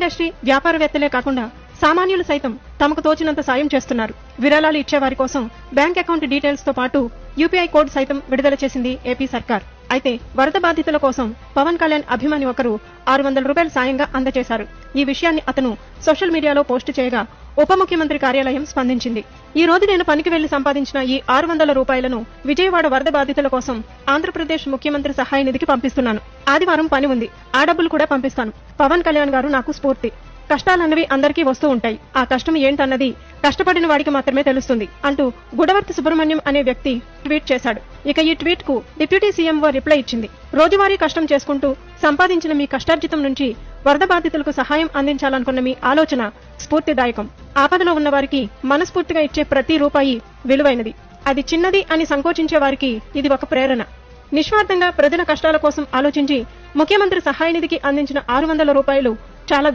Industry, వ్యాపారవేత్తలే కాకుండా సామాన్యులు సైతం తమకు తోచినంత సాయం చేస్తున్నారు. విరాళాలు ఇచ్చేవారి కోసం బ్యాంక్ అకౌంట్ డీటెయిల్స్ తో పాటు యూపీఐ కోడ్ సైతం విడుదల చేసింది ఏపీ సర్కార్. అయితే వరద బాధితుల కోసం పవన్ కళ్యాణ్ అభిమాని ఒకరు 600 రూపాయల సాయంగా అందజేశారు. ఈ విషయాన్ని అతను సోషల్ మీడియాలో పోస్టు చేయగా ఉప ముఖ్యమంత్రి కార్యాలయం స్పందించింది. ఈ రోజు నేను పనికి వెళ్లి సంపాదించిన ఈ 600 రూపాయలను విజయవాడ వరద బాధితుల కోసం ఆంధ్రప్రదేశ్ ముఖ్యమంత్రి సహాయ నిధికి పంపిస్తున్నాను. ఆదివారం పని ఉంది, ఆ డబ్బులు కూడా పంపిస్తాను. పవన్ కళ్యాణ్ గారు నాకు స్ఫూర్తి. కష్టాలన్నవి అందరికీ వస్తూ ఉంటాయి. ఆ కష్టం ఏంటన్నది కష్టపడిన వాడికి మాత్రమే తెలుస్తుంది అంటూ గుడవర్తి సుబ్రహ్మణ్యం అనే వ్యక్తి ట్వీట్ చేశాడు. ఇక ఈ ట్వీట్ కు డిప్యూటీ సీఎంఓ రిప్లై ఇచ్చింది. రోజువారీ కష్టం చేసుకుంటూ సంపాదించిన మీ కష్టార్జితం నుంచి వరద బాధితులకు సహాయం అందించాలనుకున్న మీ ఆలోచన స్ఫూర్తిదాయకం. ఆపదలో ఉన్న వారికి మనస్ఫూర్తిగా ఇచ్చే ప్రతి రూపాయి విలువైనది. అది చిన్నది అని సంకోచించే వారికి ఇది ఒక ప్రేరణ. నిస్వార్థంగా ప్రజల కష్టాల కోసం ఆలోచించి ముఖ్యమంత్రి సహాయ నిధికి అందించిన 600 రూపాయలు చాలా